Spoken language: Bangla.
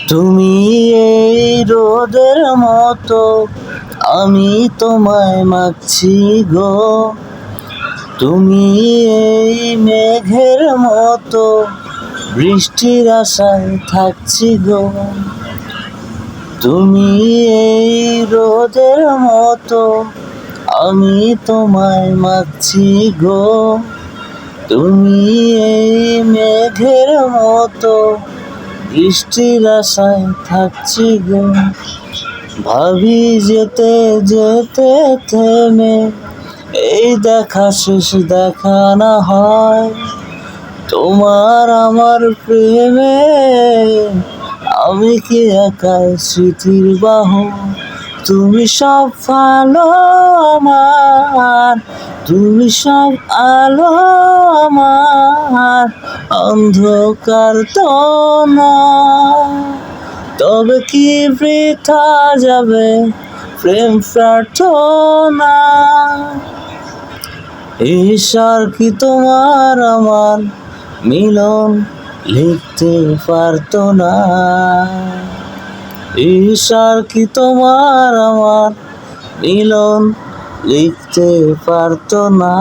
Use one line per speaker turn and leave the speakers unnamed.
তুমি এই রোদের মতো, আমি তোমায় মাগছি গো। তুমি এই মেঘের মতো, বৃষ্টির আশায় থাকছি গো। তুমি এই রোদের মতো, আমি তোমায় মাগছি গো। তুমি এই মেঘের মতো, বৃষ্টির আশায় থাকছি গো। ভাবি যেতে যেতে থেমে, এই দেখা শেষ দেখা না হয়। তোমার আমার প্রেমে আমি কি একাই স্মৃতির বাহু। তুমি সব আলো আমার, তুমি সব আলো আমার, অন্ধকার তো নয়। তবে কি বৃথা যাবে প্রেম প্রার্থনা। ঈশ্বর কি তোমার আমার মিলন লিখতে পারতো না। ঈশ্বর কি তোমার আমার মিলন লিখতে পারতো না।